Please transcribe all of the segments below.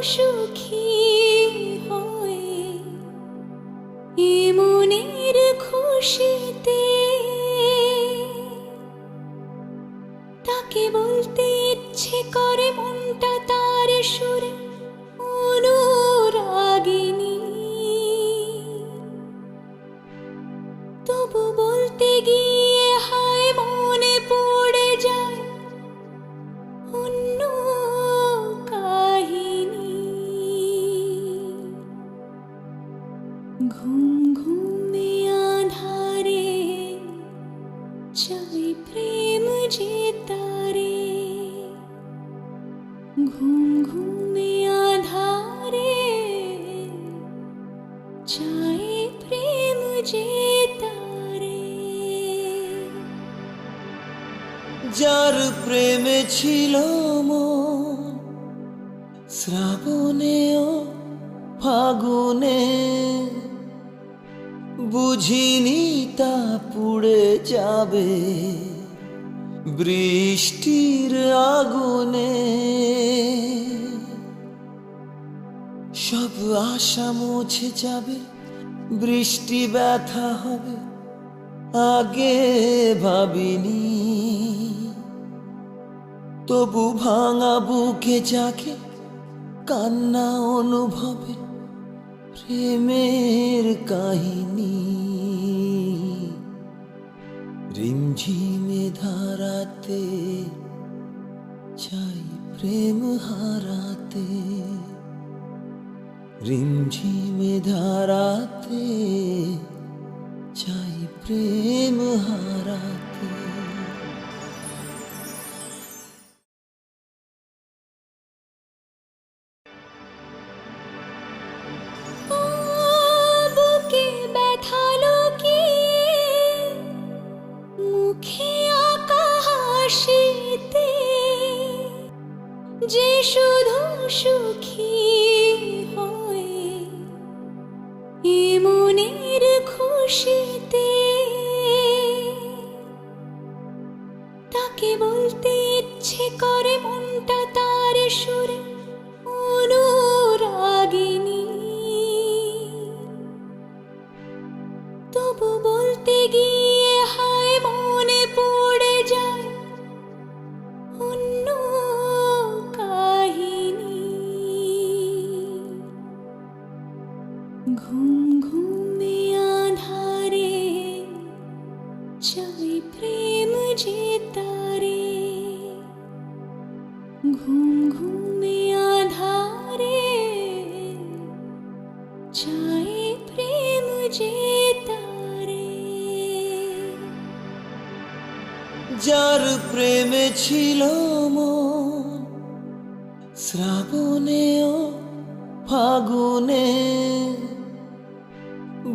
সুখী হয়ে এ মনের খুশিতে তাকে বলতে ইচ্ছে করে মনটা তার সুরে অনুরাগিনী, তবু বলতে গিয়ে হায় মনে পড়ে যায় অন্য কাহিনী। ঘুম ঘুমে আধারে চাই প্রেম যে তারে, ঘুম ঘুমে আধারে চাই প্রেম যে তারে। যার প্রেমে ছিল মন শ্রাবণে ও ফাগুনে, বুঝিনি তা পুড়ে যাবে বৃষ্টির আগুনে। সব আশা মুছে যাবে, বৃষ্টি ব্যথা হবে আগে ভাবিনি, তবু ভাঙা বুকে জাগে কান্না অনুভবে প্রেমের কাহিনী। রিমঝিমে ধারাতে চাই প্রেম হারাতে, রিমঝিমে ধারাতে চাই প্রেম হারাতে। বুকে ব্যথা লুকিয়ে মুখে আঁকা হাসিতে যে শুধু সুখী হয়ে এ মনের খুশিতে তাকে বলতে ইচ্ছে করে মনটা তার সুরে অনুরাগিনী, তবু বলতে গিয়ে হায় মনে পড়ে যায় অন্য কাহিনী। ঘুম ঘুমে আধারে চাই প্রেম যে তারে, ঘুম ঘুমে আধারে চাই প্রেম যে তারে। যার প্রেমে ছিল মন শ্রাবণে ও ফাগুনে,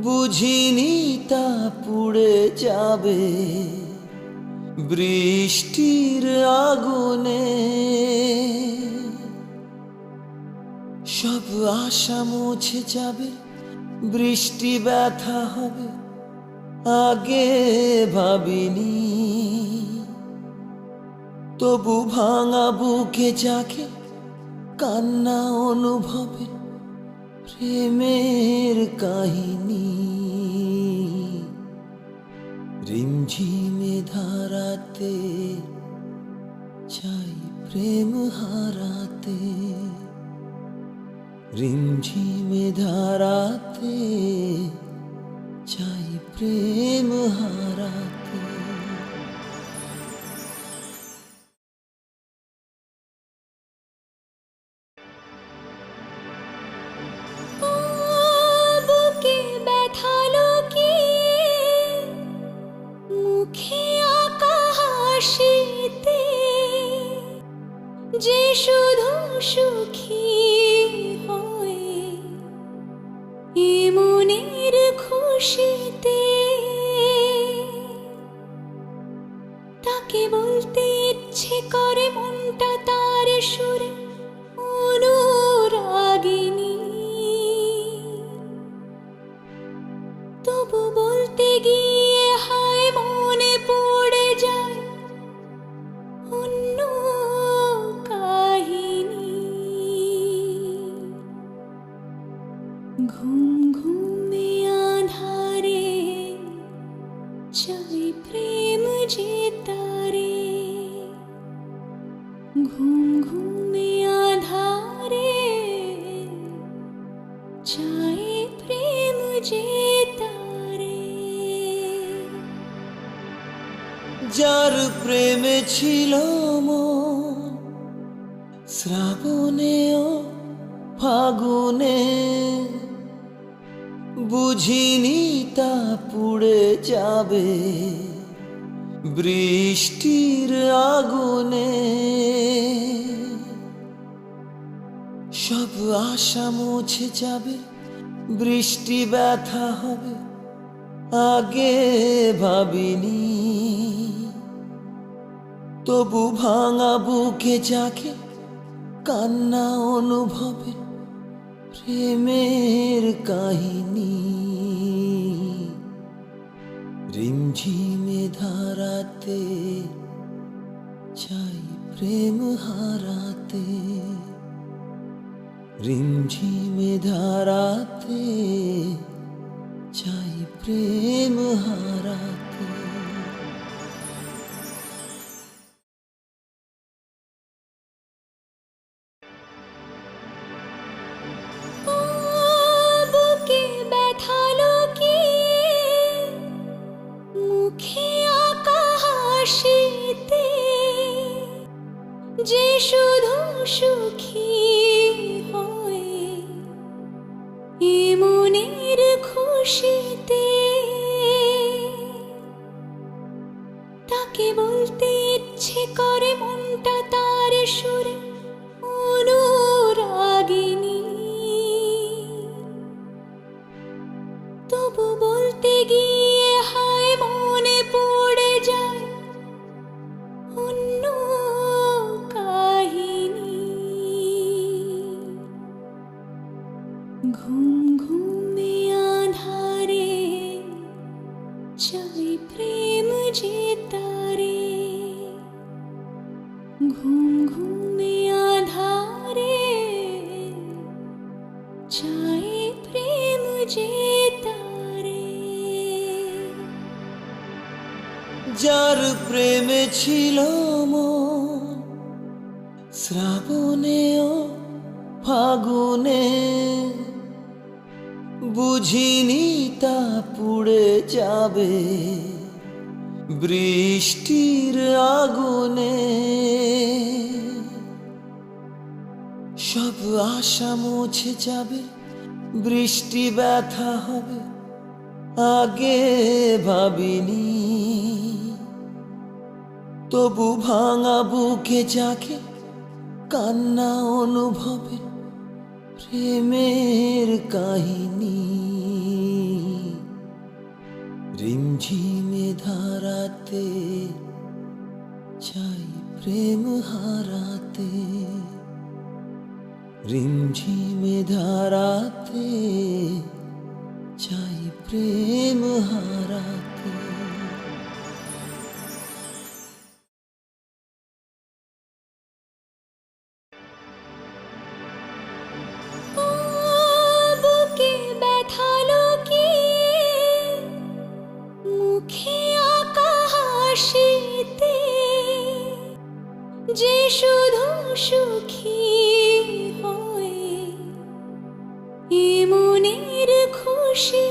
বুঝিনি তা পুড়ে যাবে বৃষ্টির আগুনে। সব আশা মুছে যাবে, বৃষ্টি ব্যথা হবে আগে ভাবিনি, তবু ভাঙা বুকে জাগে কান্না অনুভবে প্রেমের কাহিনী। রিমঝিমে ধারাতে চাই প্রেম হারাতে, রিমঝিমে ধারাতে চাই প্রেম হারাতে। বুকে ব্যথা লুকিয়ে মুখে আঁকা হাসিতে যে শুধু সুখী হয়ে এ মনের খুশিতে তাকে বলতে ইচ্ছে করে মনটা তার সুরে অনুরাগিনী, তবু বলতে গিয়ে হায় মনে পড়ে যায় অন্য কাহিনী। ঘুম ঘুমে আধারে চাই প্রেম যে তারে, ঘুম ঘুমে আধারে চাই প্রেম যে তারে। যার প্রেমে ছিল মন শ্রাবণে ও ফাগুনে, বুঝিনি তা পুড়ে যাবে বৃষ্টির আগুনে। সব আশা মুছে যাবে, বৃষ্টি ব্যথা হবে, আগে ভাবিনি। তবু ভাঙা বুকে জাগে কান্না অনুভবে, প্রেমের কাহিনী। রিমঝিমে ধারাতে চাই প্রেম হারাতে, রিমঝিমে ধারাতে চাই প্রেম হারাতে। বুকে ব্যথা লুকিয়ে মুখে আঁকা হাসিতে, যে শুধু সুখী হয় এ মনের খুশিতে। তাকে বলতে ইচ্ছে করে মনটা তার সুরে অনুরাগিনী, তবু বলতে গিয়ে হায় মনে পড়ে যায় অন্য কাহিনী। ঘুম ঘুমে আধারে চাই প্রেম যে তারে, ঘুম ঘুমে আধারে চাই প্রেম যে তারে। যার প্রেমে ছিল মন শ্রাবণে ও ফাগুনে, বুঝিনি তা পুড়ে যাবে বৃষ্টির আগুনে। সব আশা মুছে যাবে, বৃষ্টি ব্যথা হবে, আগে ভাবিনি। তবু ভাঙা বুকে জাগে কান্না অনুভবে, প্রেমের কাহিনী। রিমঝিমে ধারাতে চাই প্রেম হারাতে, রিমঝিমে ধারাতে চাই প্রেম হারাতে। বুকে ব্যথা লুকিয়ে মুখে আঁকা হাসিতে, যে শুধু সুখী হয় এ মনের খুশি।